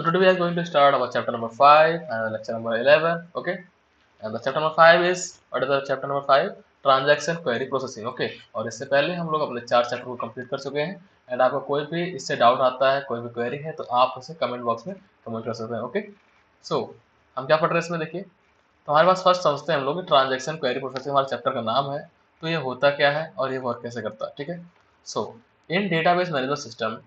today we are going to start our chapter number 5 and lecture number 11. Okay, and the chapter number 5 is, what is the chapter number 5? Transaction query processing. Okay, और इससे पहले हम लोग अपने 4 chapter को complete कर चुके हैं। एंड आपको कोई भी इससे डाउट आता है, कोई भी क्वेरी है, तो आप उसे कमेंट बॉक्स में कमेंट कर सकते हैं। ओके, सो हम क्या पढ़ रहे हैं इसमें, देखिए। तो हमारे पास फर्स्ट समझते हैं हम लोग ट्रांजेक्शन क्वेरी प्रोसेसिंग, हमारे चैप्टर का नाम है। तो ये होता क्या है और ये वर्क कैसे करता है, ठीक है। So in database management system,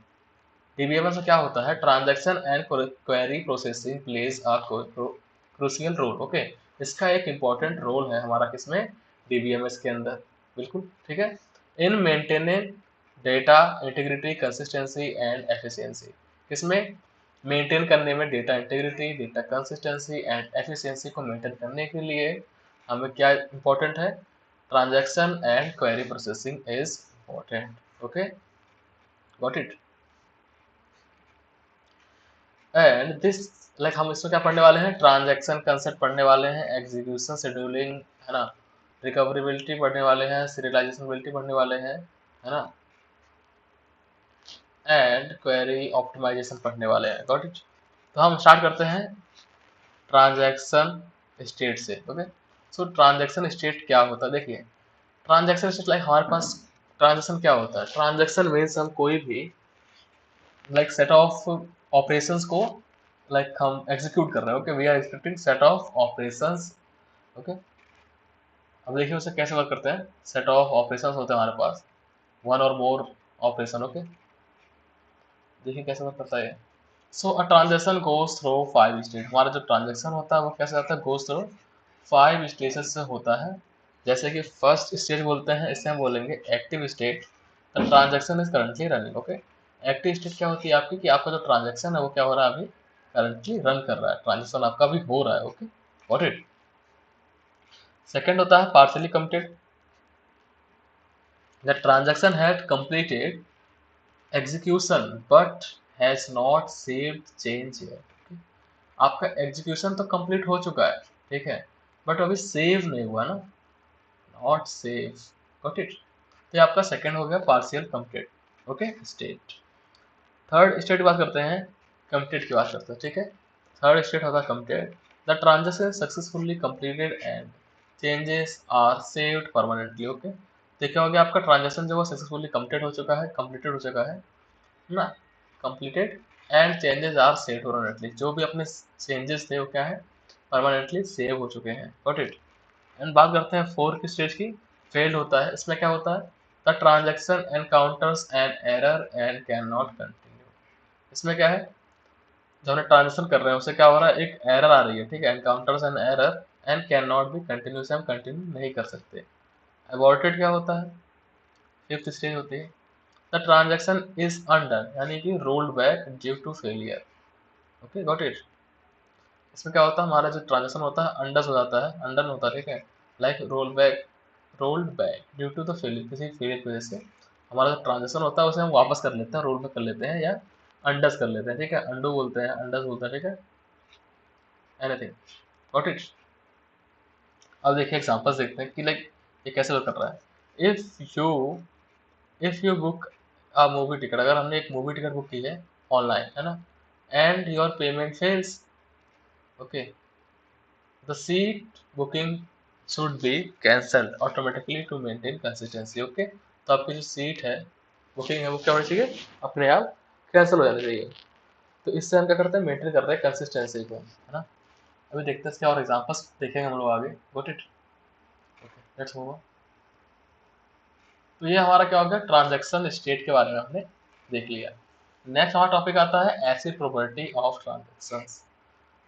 DBMS में क्या होता है, transaction and query processing plays a crucial role. Okay, इसका एक इंपॉर्टेंट रोल है हमारा किसमें, डीबीएमएस के अंदर, बिल्कुल ठीक है। In maintaining data integrity, consistency and efficiency, किसमें, मेंटेन करने में, data integrity, data consistency and efficiency को मेंटेन करने के लिए हमें क्या इंपॉर्टेंट है, transaction and query processing is important. Okay, got it. And this, like हम इसमें क्या पढ़ने वाले हैं, ट्रांजैक्शन कंसेप्ट पढ़ने वाले हैं, एग्जीक्यूशन शेड्यूलिंग, है ना, रिकवरेबिलिटी पढ़ने वाले हैं, सीरियलाइजेशनबिलिटी पढ़ने वाले हैं, है ना, एंड क्वेरी ऑप्टिमाइजेशन पढ़ने वाले हैं। Got it. तो हम स्टार्ट करते हैं ट्रांजैक्शन स्टेट से। ओके, सो ट्रांजैक्शन स्टेट क्या होता है, देखिए। ट्रांजैक्शन स्टेट, लाइक हमारे पास ट्रांजैक्शन क्या होता है, ट्रांजैक्शन मीन्स हम कोई भी लाइक सेट ऑफ ऑपरेशंस को लाइक हम एग्जीक्यूट कर रहे हैं। Okay, we are expecting set of operations. Okay, अब देखिए उसे कैसे वर्क करते हैं। सेट ऑफ ऑपरेशंस होते हैं हमारे पास, वन और मोर ऑपरेशन। ओके, देखिए कैसे वर्क करता है। So a transaction goes through 5 stage, हमारा जो ट्रांजेक्शन होता है वो कैसे आता है, गोज थ्रू 5 स्टेजेस से होता है। जैसे कि फर्स्ट स्टेज बोलते हैं, इससे हम बोलेंगे active state, the transaction is currently running. Okay, active state क्या होती है आपकी, कि आपका जो ट्रांजेक्शन है वो क्या हो रहा है, अभी करंटली रन कर रहा है, ट्रांजेक्शन आपका अभी हो रहा है। Okay, got it. सेकंड होता है partially completed, the transaction had completed execution but has not saved change here. आपका एग्जीक्यूशन तो कंप्लीट हो चुका है, ठीक है, बट अभी सेव नहीं हुआ ना, नॉट सेव। Got it. तो ये आपका सेकंड हो गया partial complete. Okay, state. Third state की बात करते हैं, कंप्लीट की बात करते हैं, ठीक है। थर्ड स्टेट होगा complete, the transaction successfully completed and changes are saved permanently. Okay, तो क्या हो गया, आपका ट्रांजेक्शन जो है सक्सेसफुली कंप्लीट हो चुका है, कंप्लीटेड हो चुका है ना, completed, and changes are saved permanently, जो भी अपने चेंजेस थे वो क्या है, परमानेंटली सेव हो चुके हैं। Got it. एंड बात करते हैं फोर्थ स्टेज की, फेल्ड होता है। इसमें क्या होता है, the transaction encounters an error and can not continue. इसमें क्या है, जो हमने ट्रांजेक्शन कर रहे हैं उससे क्या हो रहा है, एक एरर आ रही है, ठीक है, encounters an error and can not be continue, से हम कंटिन्यू नहीं कर सकते। अबॉर्टेड क्या होता है, फिफ्थ स्टेज होती है, द ट्रांजेक्शन इज अनडन, यानी कि rolled back due to failure. Okay, got it. इसमें क्या होता है, हमारा जो ट्रांजेक्शन होता है अंडन हो जाता है, अंडन होता है, ठीक है, like rolled back due to the failure, किसी फेलियर की वजह से हमारा जो ट्रांजेक्शन होता है उसे हम वापस कर लेते हैं, रोल बैक कर लेते हैं, या अंडस कर लेते हैं, ठीक है, अंडू बोलते हैं, अंडस बोलते हैं, ठीक है, एनीथिंग। Got it. अब देखिए एग्जांपल्स देखते हैं कि लाइक ये कैसे वर्क कर रहा है। If you book a movie ticket, अगर हमने एक मूवी टिकट बुक की है ऑनलाइन, है ना, and your payment fails, okay, the seat booking should be cancelled automatically to maintain consistency. Okay, तो आपकी जो सीट है, बुकिंग है, वो क्या होनी चाहिए, अपने आप कैंसिल हो जानी चाहिए। तो इससे हम क्या करते हैं, मेंटेन कर रहे हैं कंसिस्टेंसी को, है ना। अभी देखते हैं इसके और एग्जांपल्स देखेंगे हम लोग आगे। Got it. Okay, let's move on. तो ये हमारा क्या हो गया, ट्रांजैक्शन स्टेट के बारे में हमने देख लिया। नेक्स्ट हमारा टॉपिक आता है acid property of transactions.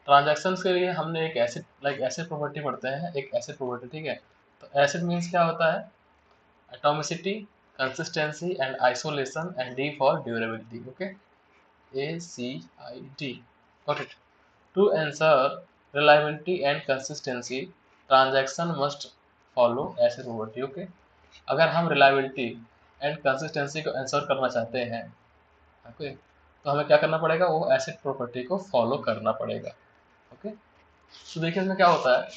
Transactions के लिए हमने एक एसिड, लाइक एसिड प्रॉपर्टी पढ़ते हैं, एक एसिड प्रॉपर्टी, ठीक है। तो एसिड मीन्स क्या होता है, atomicity, consistency and isolation, and D for durability. Okay, ACID। Got it. To ensure reliability and consistency, transaction must follow ऐसे property। ओके, अगर हम रिलायबिलिटी एंड कंसिस्टेंसी को इंश्योर करना चाहते हैं, ओके, तो हमें क्या करना पड़ेगा, वो एसिड प्रॉपर्टी को फॉलो करना पड़ेगा। ओके, तो देखिए इसमें क्या होता है,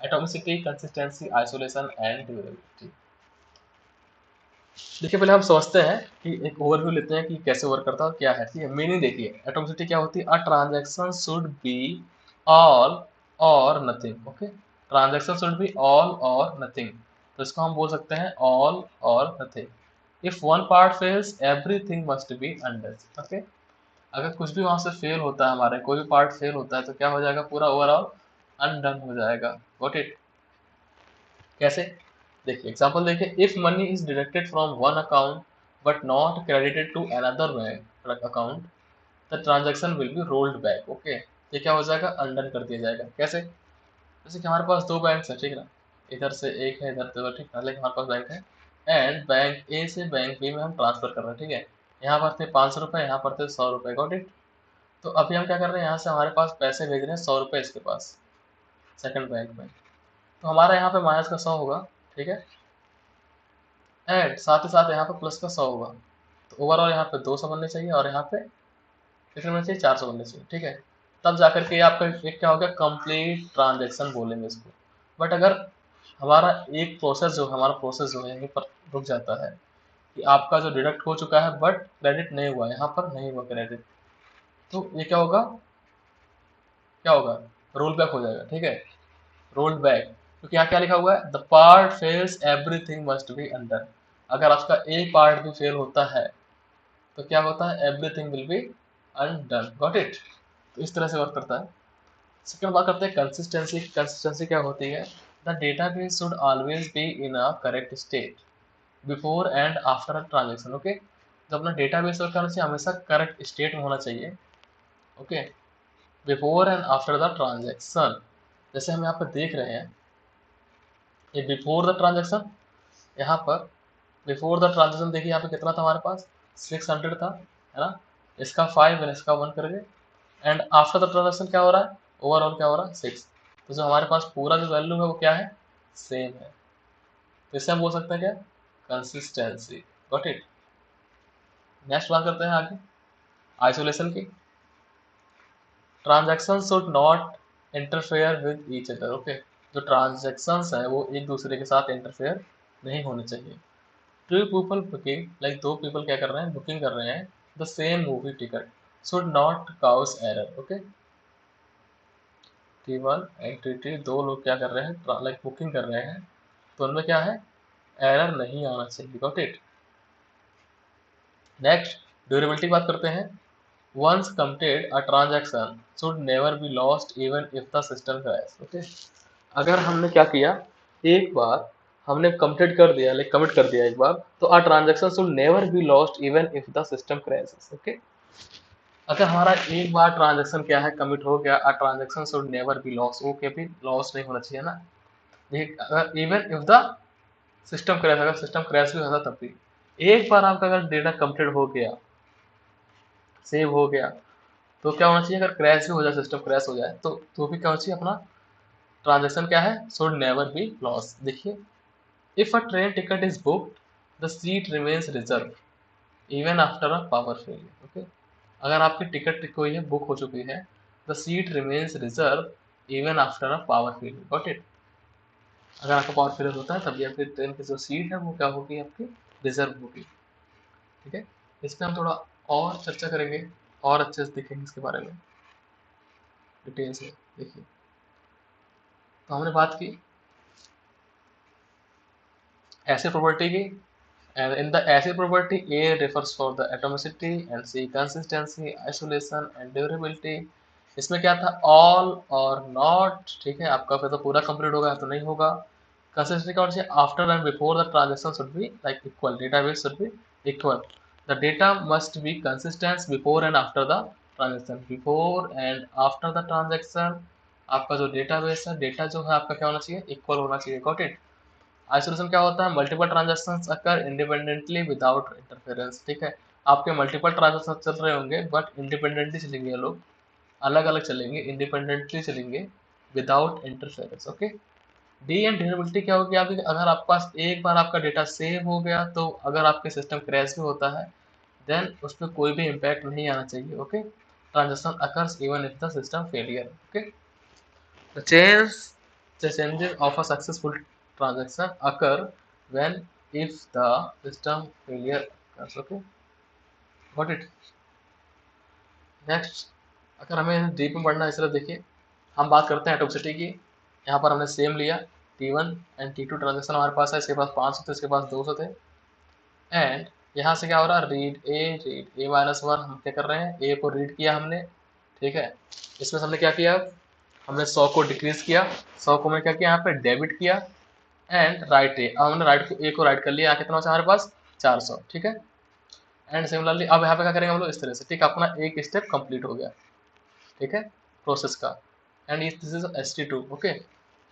atomicity, consistency, isolation and durability. देखिए पहले हम समझते हैं कि एक ओवरव्यू लेते हैं कि कैसे वर्क करता है और क्या है। ठीक है, मीनिंग देखिए एटॉमिसिटी क्या होती है, a transaction should be all or nothing. Okay, transaction should be all or nothing, तो इसको हम बोल सकते हैं all or nothing. If one part fails everything must be undone. Okay, अगर कुछ भी वहां से फेल होता है, हमारे कोई भी पार्ट फेल होता है, तो क्या हो जाएगा, पूरा ओवरऑल अनडन हो जाएगा। Got it? कैसे? देखिए एग्जांपल देखिए, if money is deducted from one account but not credited to another bank account, the transaction will be rolled back. Okay, ये क्या हो जाएगा, अनडन कर दिया जाएगा। कैसे? जैसे कि हमारे पास दो बैंक है, ठीक है ना, इधर से एक है, इधर से दो, ठीक है, लेकिन हमारे पास बैंक है एंड बैंक ए से बैंक बी में हम ट्रांसफर कर रहे हैं। ठीक है, यहाँ पर थे 500 रुपये, यहाँ पर थे 100 रुपये। Got it? तो अभी हम क्या कर रहे हैं, यहाँ से हमारे पास पैसे भेज रहे हैं 100 रुपये इसके पास, सेकंड बैंक में, तो हमारा यहाँ पे माइनस का 100 होगा। ठीक है, एंड साथ ही साथ यहाँ पे प्लस का 100 होगा, तो ओवरऑल यहाँ पे 200 बनने चाहिए और यहाँ पे कितने बनने चाहिए, 400 बनने चाहिए। ठीक है, तब जाकर के आपका एक क्या हो गया, कंप्लीट ट्रांजेक्शन बोलेंगे इसको। बट अगर हमारा एक प्रोसेस जो हमारा प्रोसेस जो है यहीं पर रुक जाता है कि आपका जो डिडक्ट हो चुका है बट क्रेडिट नहीं हुआ, यहाँ पर नहीं हुआ क्रेडिट, तो ये क्या होगा, क्या होगा, रोल बैक हो जाएगा। ठीक है, रोल्ड बैक, क्योंकि यहाँ क्या लिखा हुआ है, the part fails everything must be under. अगर आपका एक पार्ट भी फेल होता है तो क्या होता है, everything will be undone. Got it? तो इस तरह से वर्क करता है। सेकंड बात करते हैं कंसिस्टेंसी। कंसिस्टेंसी क्या होती है, the database should always be in a correct state before and after a transaction. Okay, तो अपना डेटाबेस वर्क करना चाहिए, हमेशा करेक्ट स्टेट में होना चाहिए। Okay, before and after the transaction. जैसे हम यहाँ पर देख रहे हैं, ये बिफोर द ट्रांजेक्शन, यहाँ पर बिफोर द ट्रांजेक्शन देखिए यहाँ पे कितना था हमारे पास, 600 था, है ना, इसका 5 और इसका 1 करके, एंड आफ्टर द ट्रांजेक्शन क्या हो रहा है, ओवरऑल क्या हो रहा है, 6। तो जो हमारे पास पूरा जो वैल्यू है वो क्या है, सेम है। तो इससे हम बोल सकते हैं क्या, कंसिस्टेंसी। Got it? नेक्स्ट बात करते हैं आगे आइसोलेशन की। Transaction should not interfere with each other. Okay, जो ट्रांजेक्शंस है वो एक दूसरे के साथ इंटरफेयर नहीं होने चाहिए। टू पीपल बुकिंग, लाइक दो पीपल क्या कर रहे हैं, बुकिंग कर रहे हैं the same movie ticket, should not cause error. Okay, T1 and T2 दो लोग क्या कर रहे हैं, लाइक बुकिंग कर रहे हैं, तो उनमें क्या है, एरर नहीं आना चाहिए। Got it? नेक्स्ट ड्यूरेबिलिटी बात करते हैं। Once completed a transaction should never be lost even if the system crash. Okay, अगर हमने क्या किया, एक बार हमने कंप्लीट कर दिया, लाइक कमिट कर दिया एक बार, तो a transaction should never be lost even if the system crashes. Okay, अगर हमारा एक बार ट्रांजैक्शन क्या है, कमिट हो गया, a transaction should never be loss, वो कभी लॉस नहीं होना चाहिए ना। देखिए अगर even if the system crash, अगर सिस्टम क्रैश भी होता तब भी, एक बार आपका अगर डेटा कंप्लीट हो गया, सेव हो गया, तो क्या होना चाहिए, अगर क्रैश भी हो जाए, सिस्टम क्रैश हो जाए, तो भी क्या होना चाहिए, अपना ट्रांजैक्शन क्या है, शुड नेवर बी लॉस। देखिए, if a train ticket is booked the seat remains reserve even after a power failure. Okay, अगर आपकी टिकट कोई है, बुक हो चुकी है, the seat remains reserve even after a power failure. Got it? अगर आपका पावर फेलियर होता है तभी आपकी ट्रेन की जो सीट है वो क्या होगी, आपकी रिजर्व होगी। ठीक है, इस पर हम थोड़ा और चर्चा करेंगे और अच्छे से देखेंगे इसके बारे में डिटेल से। देखिए, तो हमने बात की ऐसे प्रॉपर्टी की, and in the acid property A refers for the atomicity and C consistency, isolation and durability। इसमें क्या था, all और not। ठीक है, आपका फिर तो पूरा कंप्लीट होगा तो नहीं होगा। कंसिस्टेंसी कौन सी, after and before the transaction should be like equal, database should be equal, the data must be consistent before and after the transaction, before and after the transaction आपका जो डेटाबेस है, data जो है आपका क्या होना चाहिए, इक्वल होना चाहिए। Got it? आइसोलेशन क्या होता है, मल्टीपल ट्रांजैक्शंस अकर इंडिपेंडेंटली विदाउट इंटरफेरेंस। ठीक है, आपके मल्टीपल ट्रांजैक्शन चल रहे होंगे बट इंडिपेंडेंटली चलेंगे, ये लोग अलग अलग चलेंगे, इंडिपेंडेंटली चलेंगे without interference. Okay, D and durability क्या होगी आपकी, अगर आपके पास एक बार आपका डेटा सेव हो गया, तो अगर आपके सिस्टम क्रैश भी होता है देन उस पर कोई भी इम्पैक्ट नहीं आना चाहिए। Okay, transaction occurs even if the system failure. Okay, the changes of a successful transaction occur when if the system failure occurs. Okay, got it. Next, अगर हमें डीप में पढ़ना है, इसलिए देखिए हम बात करते हैं एटॉमिसिटी की। यहाँ पर हमने सेम लिया, T1 एंड T2 ट्रांजेक्शन हमारे पास है, इसके पास 500 थे, इसके पास 200 थे। एंड यहाँ से क्या हो रहा है, रीड ए माइनस वन, हम क्या कर रहे हैं, ए को रीड किया हमने, ठीक है। इसमें हमने क्या किया, हमने 100 को डिक्रीज किया, 100 को मैंने क्या किया, यहाँ पे डेबिट किया एंड राइट ए, अब हमने ए को राइट कर लिया, कितना बचा हमारे पास 400, ठीक है। एंड सिमिलरली अब यहाँ पे क्या करेंगे हम लोग, इस तरह से, ठीक है, अपना एक स्टेप कंप्लीट हो गया, ठीक है, प्रोसेस का। And this is ST2, okay.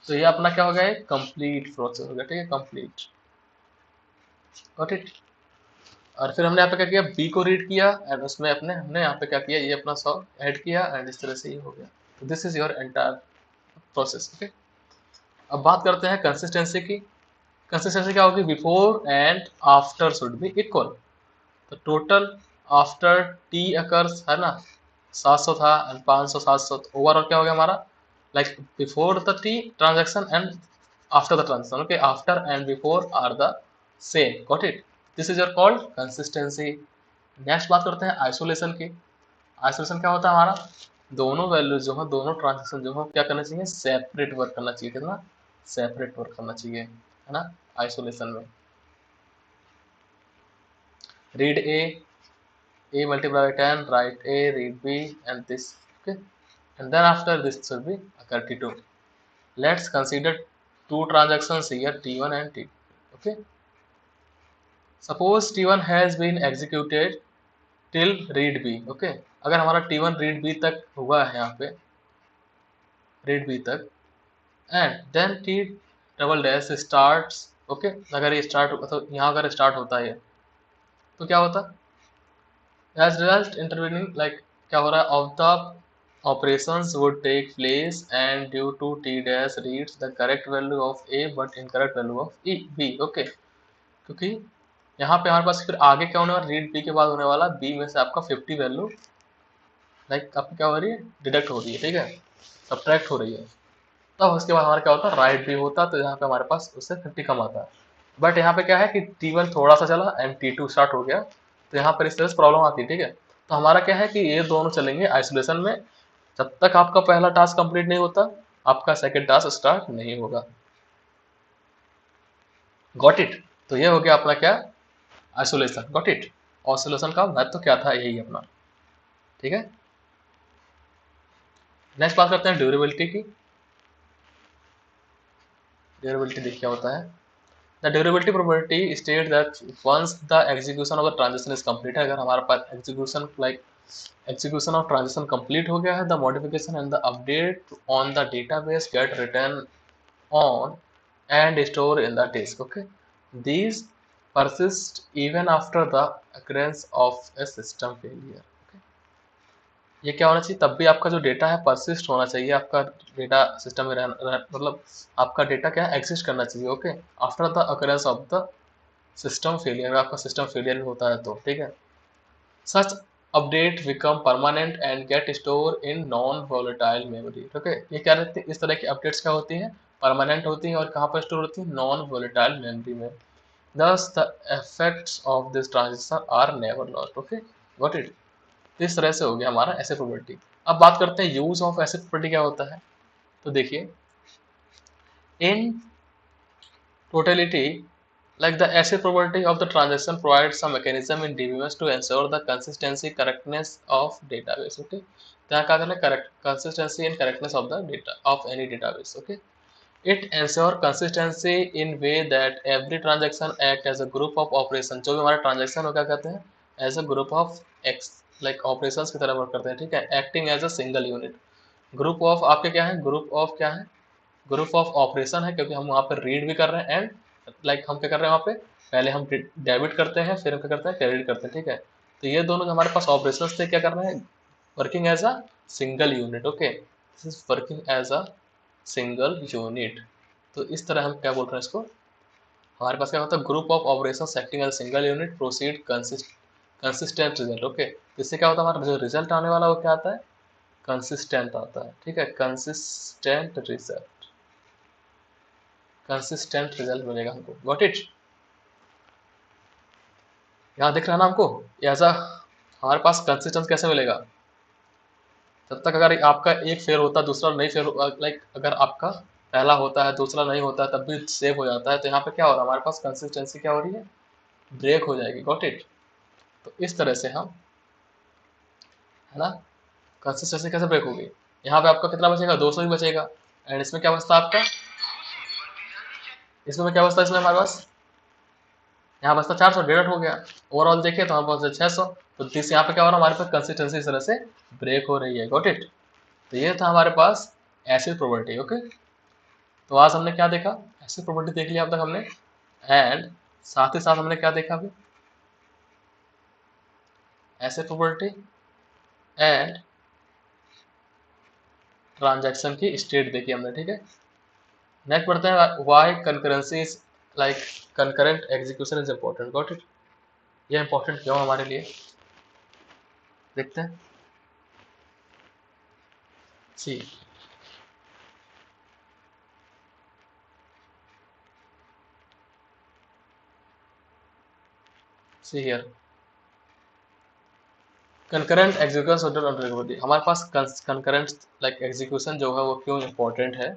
तो ये अपना क्या हो गया, कंप्लीट प्रोसेस हो गया, ठीक है, कंप्लीट, गॉट इट। और फिर हमने यहाँ पे क्या किया, बी को रीड किया एंड उसमें अपने हमने यहाँ पे क्या किया, ये अपना 100 ऐड किया एंड इस तरह से ये हो गया। तो this is your entire process, okay. अब बात करते हैं कंसिस्टेंसी की। कंसिस्टेंसी क्या होगी, before and after should be equal. तो टोटल आफ्टर टी अकर्स है ना, 700 था एंड 500 700, तो ओवरऑल क्या हो गया हमारा, like before the T transaction and after the transaction, okay, after and before are the same, got it. This is your called consistency. Next बात करते हैं आइसोलेशन की। आइसोलेशन क्या होता है हमारा, दोनों वैल्यूज जो है, दोनों ट्रांजेक्शन जो है, क्या करना चाहिए, सेपरेट वर्क करना चाहिए, कितना सेपरेट वर्क करना चाहिए, है ना, आइसोलेशन में। Read A multiplied by 10, write A, read B, and this, okay, and then after this should be 32. Let's consider two transactions here, T1 and T2, okay. Suppose T1 has been executed till read B, okay. अगर हमारा T1 read B तक हुआ है, यहाँ पे read B तक, and then T double dash starts, okay, अगर ये start, तो यहाँ अगर start होता है तो क्या होता, as result intervening, like क्या हो रहा है, of the operations would take place and due to T dash reads the correct value of A but incorrect value of B, okay। क्योंकि यहाँ पे हमारे पास फिर आगे क्या होने वाला, रीड B के बाद होने वाला B में से आपका 50 वैल्यू, लाइक आपकी क्या हो रही है, डिडक्ट हो रही है, ठीक है, सब्ट्रैक्ट हो रही है। तब उसके बाद हमारा क्या होता है, राइट भी होता, तो यहाँ पे हमारे पास उससे 50 कम आता है। बट यहाँ पे क्या है कि T1 थोड़ा सा चला एंड T2 स्टार्ट हो गया, तो यहाँ पर इस तरह से प्रॉब्लम आती है, ठीक है। तो हमारा क्या है कि ये दोनों चलेंगे आइसोलेशन में, जब तक आपका पहला टास्क कंप्लीट नहीं होता आपका सेकंड टास्क स्टार्ट नहीं होगा, गॉट इट। तो ये हो गया अपना क्या, आइसोलेशन, गॉट इट। आइसोलेशन का महत्व तो क्या था, यही अपना, ठीक है। नेक्स्ट बात करते हैं ड्यूरेबिलिटी की। ड्यूरेबिलिटी देखिए क्या होता है, the durability property state that once the execution of the transaction is complete है, अगर हमारे पास execution like execution of transaction complete हो गया है, the modification and the update on the database get written on and stored in the disk, okay, these persist even after the occurrence of a system failure, okay। ये क्या होना चाहिए, तब भी आपका जो डेटा है परसिस्ट होना चाहिए, आपका डेटा सिस्टम में मतलब आपका डेटा क्या एग्जिस्ट करना चाहिए, okay, after the occurrence of the system failure, आपका सिस्टम फेलियर होता है तो, ठीक है। Such update become permanent and get stored in non-volatile memory, okay। ये क्या रहती है, इस तरह की अपडेट्स क्या होती हैं, परमानेंट होती हैं और कहाँ पर स्टोर होती हैं, नॉन वोलेटाइल मेमोरी में। Thus the effects of this transition are never lost, okay, got it। इस तरह से हो गया हमारा ऐसे प्रॉपर्टी। अब बात करते हैं यूज ऑफ ऐसे प्रॉपर्टी क्या होता है। तो देखिए इन totality, like the asset property of the transaction provides some mechanism in DBMS to ensure the consistency correctness of database, okay। तो यहाँ क्या करना है, correct consistency and correctness of the data of any database, okay। It ensure consistency in way that every transaction act as a group of operation, जो भी हमारा transaction हो क्या कहते हैं, as a group of x like operations की तरह work करते हैं, ठीक है, acting as a single unit। Group of आपके क्या है, ग्रुप ऑफ क्या है, ग्रुप ऑफ ऑपरेशन है, क्योंकि हम वहाँ पर रीड भी कर रहे हैं एंड लाइक हम क्या कर रहे हैं, वहाँ पे पहले हम डेबिट करते हैं फिर हम क्या करते हैं, क्रेडिट करते हैं, ठीक है। तो ये दोनों जो हमारे पास ऑपरेशन थे क्या कर रहे हैं, working as a single unit, okay, this is working as a single unit. तो इस तरह हम क्या बोल रहे हैं इसको, हमारे पास क्या होता है, group of operation acting as single unit proceed consistent result, okay. इससे क्या होता है, हमारा जो रिजल्ट आने वाला वो क्या आता है, कंसिस्टेंट आता है, ठीक है, कंसिस्टेंट रिजल्ट मिलेगा हमको, गॉट इट। यहाँ दिख रहा है ना आपको, ऐसा हमारे पास कंसिस्टेंस कैसे मिलेगा, तब तक अगर आपका एक फेल होता है दूसरा नहीं फेल, लाइक अगर आपका पहला होता है दूसरा नहीं होता है तब भी सेव हो जाता है, तो यहाँ पे क्या हो रहा है, हमारे पास कंसिस्टेंसी क्या हो रही है, ब्रेक हो जाएगी। Got it. तो इस तरह से हम, है ना, कंसिस्टेंसी कैसे ब्रेक होगी, यहाँ पे आपका कितना बचेगा, 200 ही बचेगा। एंड इसमें क्या बचता है आपका, इसमें क्या बचता है, इसमें हमारे पास यहाँ बचता 400, 1.5 हो गया। ओवरऑल देखिए तो हमारे पास 600। तो दिस यहाँ पे क्या हो रहा है, हमारे पास कंसिस्टेंसी इस तरह से ब्रेक हो रही है। Got it. तो ये था हमारे पास एसिड प्रोपर्टी। ओके, तो आज हमने क्या देखा, एसिड प्रॉपर्टी देख लिया अब तक हमने। एंड साथ ही साथ हमने क्या देखा अभी, एसिड प्रॉपर्टी एंड ट्रांजैक्शन की स्टेट देखी हमने। ठीक है, नेक्स्ट पढ़ते हैं why concurrency is like concurrent execution is important. Got it. ये इंपॉर्टेंट क्यों हमारे लिए, देखते हैं। सी सी हियर, कंकरेंट एग्जीक्यूशन हमारे पास कंकरेंट लाइक एग्जीक्यूशन जो है वो क्यों इंपॉर्टेंट है।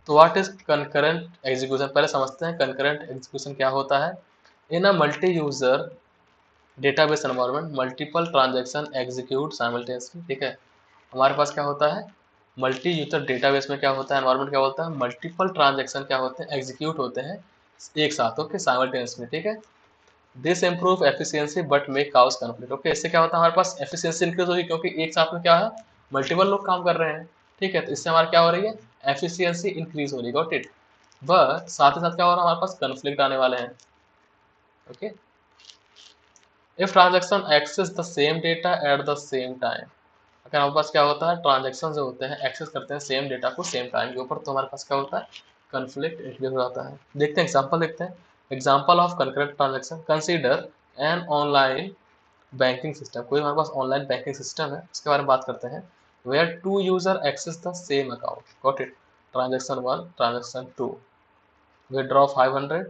तो व्हाट इज कंकरेंट एग्जीक्यूशन, पहले समझते हैं कंकरेंट एग्जीक्यूशन क्या होता है। In a multi user database environment multiple transaction execute simultaneously. ठीक है, हमारे पास क्या होता है, मल्टी यूजर डेटाबेस में क्या होता है, एनवायरनमेंट क्या होता है, मल्टीपल ट्रांजैक्शन क्या होते हैं, एग्जीक्यूट होते हैं एक साथ। Okay, simultaneously. ठीक है, this improve efficiency but make cows conflict. Okay, इससे क्या होता है, हमारे पास एफिशिएंसी इंक्रीज होगी क्योंकि एक साथ में क्या है, मल्टीपल लोग काम कर रहे हैं। ठीक है, तो इससे हमारा क्या हो रही है, एफिशिएंसी इंक्रीज हो रही है। Got it. बट साथ ही साथ क्या हो रहा है, हमारे पास कन्फ्लिक्ट आने वाले हैं। Okay, if transaction access the same data at the same time, अगर हमारे पास क्या होता है, ट्रांजेक्शन जो होते हैं एक्सेस करते हैं सेम डेटा को सेम टाइम के ऊपर, तो हमारे पास क्या होता है, कन्फ्लिक्ट इंक्रीज हो जाता है। देखते हैं एग्जांपल, देखते हैं example of concurrent transaction. Consider an online banking system, कोई हमारे पास ऑनलाइन बैंकिंग सिस्टम है उसके बारे में बात करते हैं। Where two user access the same account. Got it. Transaction 1, transaction 2, withdraw 500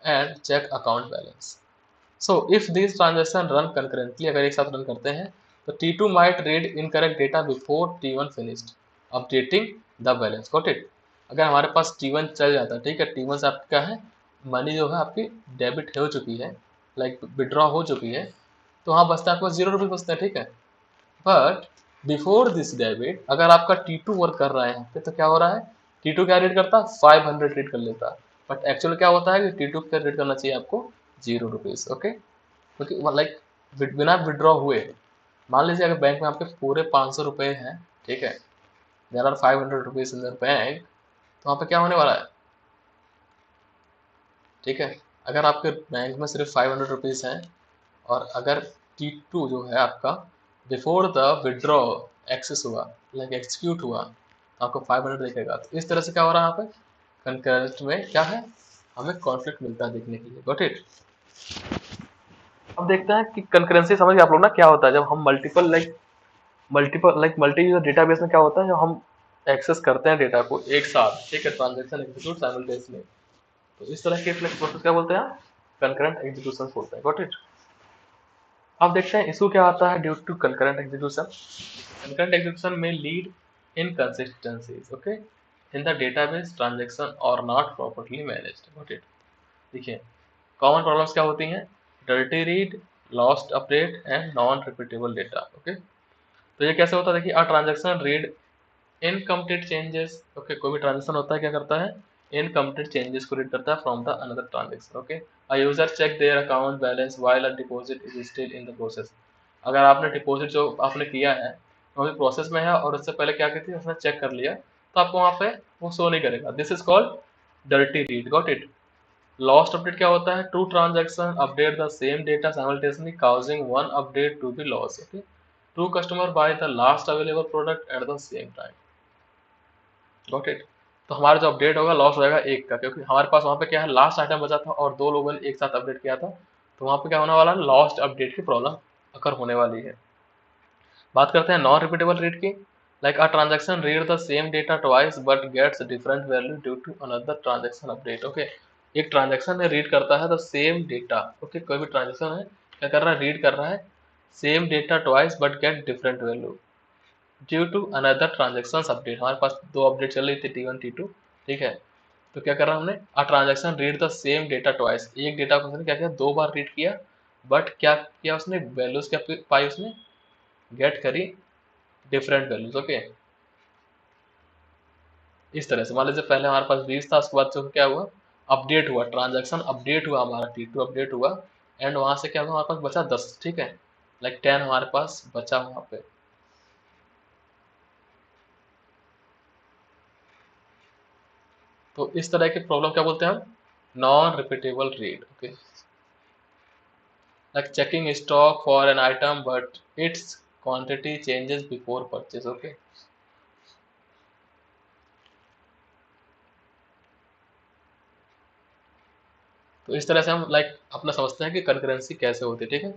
and check account balance. So if this transaction run concurrently, अगर एक साथ रन करते हैं, तो T2 might read incorrect data before T1 finished updating the balance. Got it. अगर हमारे पास T1 चल जाता है, ठीक है, T1 से आपकी क्या है, मनी जो है आपकी डेबिट हो चुकी है, लाइक विड्रॉ हो चुकी है, तो वहाँ बचता है आपके पास 0 रुपये बचते हैं। ठीक है, बट बिफोर दिस डेबिट अगर आपका T2 वर्क कर रहा है यहाँ पे, तो क्या हो रहा है, T2 क्या रीड करता है, 500 रीड कर लेता है। बट एक्चुअल क्या होता है कि T2 क्या रीड करना चाहिए आपको, 0 रुपीज़। ओके, क्योंकि लाइक बिना विड्रॉ हुए, मान लीजिए अगर बैंक में आपके पूरे 500 रुपए हैं, ठीक है, there are 500 rupees in the bank, तो वहाँ पे क्या होने वाला है, ठीक है, अगर आपके बैंक में सिर्फ 500 रुपीज हैं और अगर T2 जो है आपका बिफोर द विड्रॉ एक्सेस हुआ, लाइक एक्सिक्यूट हुआ, तो आपको 500 दिखेगा। तो इस तरह से क्या हो रहा है यहाँ पे, कंकरेंट में क्या है, हमें कॉन्फ्लिक्ट मिलता है देखने के लिए। Got it. अब देखते हैं कि कंकरेंसी समझ गए आप लोग ना, क्या होता है जब हम मल्टी यूजर डेटाबेस में क्या होता है, जब हम एक्सेस करते हैं डेटा को एक साथ, ठीक है, ट्रांजैक्शन एग्जीक्यूट साइमल्टेनियसली, तो इस तरह के प्रोसेस क्या बोलते हैं, कंकरेंट एग्जीक्यूशन बोलते हैं। Got it. अब देखते हैं इशू क्या आता है due to concurrent execution. Concurrent execution में lead inconsistencies, okay, in the database transaction are not properly managed. Got it. देखिए कॉमन प्रॉब्लम्स क्या होती हैं, dirty read, lost update and non repeatable data. Okay, तो ये कैसे होता है, देखिए a transaction read incomplete changes. Okay, कोई भी ट्रांजेक्शन होता है क्या करता है, इनकम्प्लीट चेंजेस को रीड करता है from the another transaction. Okay, a user check their account balance while a deposit is still in the process. अगर आपने डिपॉजिट जो आपने किया है वो अभी प्रोसेस में है और उससे पहले क्या की थी, उसने चेक कर लिया, तो आपको वहाँ पे वो शो नहीं करेगा। This is called dirty read. Got it. Lost update क्या होता है, two transaction update the same data simultaneously causing one update to be lost. Okay, two customer buy the last available product at the same time. Got it. तो हमारा जो update होगा loss हो जाएगा एक का, क्योंकि हमारे पास वहाँ पे क्या है, लास्ट आइटम बचा था और दो लोगों ने एक साथ अपडेट किया था, तो वहाँ पे क्या होने वाला है, लॉस्ट अपडेट की प्रॉब्लम अकर होने वाली है। बात करते हैं नॉन रिपीटेबल रीड की। Like a transaction read the same data twice but gets different value due to another transaction update. Okay, एक ट्रांजैक्शन में रीड करता है द सेम डेटा। ओके, कोई भी ट्रांजैक्शन है क्या कर रहा है, रीड कर रहा है same data twice but get different value due to another transaction update. हमारे पास दो अपडेट चल रही थी T1 T2, ठीक है। तो क्या करा हमने, a transaction read the same data twice, एक डेटा को उसने क्या किया, दो बार रीड किया, बट क्या किया उसने, वैल्यूज क्या पाई उसने, गेट करी डिफरेंट वैल्यूज। ओके, इस तरह से मान लीजिए पहले हमारे पास 20 था, उसके बाद जो क्या हुआ, अपडेट हुआ, ट्रांजेक्शन अपडेट हुआ, हमारा T2 अपडेट हुआ, एंड वहां से क्या हुआ, हमारे पास बचा 10, ठीक है, लाइक 10 हमारे पास बचा वहां पे। तो इस तरह की प्रॉब्लम क्या बोलते हैं हम, non repeatable read. Okay, like checking stock for an item but its quantity changes before purchase। okay, तो इस तरह से हम लाइक अपना समझते हैं कि कंकरेंसी कैसे होती है, ठीक है।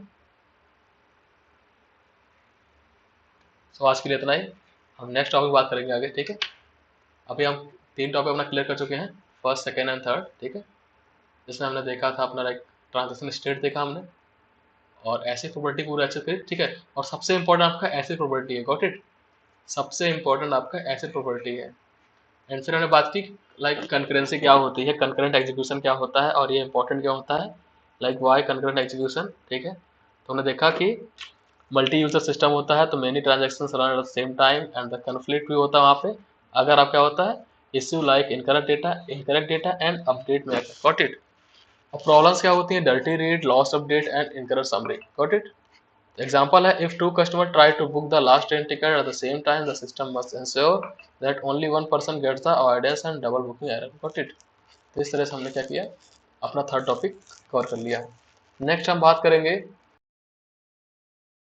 तो आज के लिए इतना ही, हम नेक्स्ट टॉपिक बात करेंगे आगे, ठीक है। अभी हम तीन टॉपिक अपना क्लियर कर चुके हैं, फर्स्ट सेकेंड एंड थर्ड, ठीक है, जिसमें हमने देखा था अपना लाइक ट्रांजेक्शन स्टेट देखा हमने, और ऐसी प्रॉपर्टी पूरा अच्छे से, ठीक है। और सबसे इंपॉर्टेंट आपका ऐसी प्रॉपर्टी है, गॉट इट, सबसे इंपॉर्टेंट आपका ऐसी प्रॉपर्टी है। एंड फिर हमने बात की लाइक कंकरेंसी क्या होती है, कंकरेंट एग्जीक्यूशन क्या होता है, और ये इंपॉर्टेंट क्या होता है, लाइक वाई कंकरेंट एग्जीक्यूशन, ठीक है। तो हमने देखा कि मल्टी यूजर सिस्टम होता है, तो many transaction run at the same time and the conflict भी होता है वहाँ पे, अगर आप क्या होता है, issue like incorrect data and update में, गॉट इट। और प्रॉब्लम्स क्या होती है, dirty read, lost update and incorrect summary, got it. Example है, if two customer try to book the last train ticket at the same time, the system must ensure that only one person gets the avoidance and double booking error। Got it? तो इस तरह से हमने क्या किया, अपना third topic cover कर लिया। नेक्स्ट हम बात करेंगे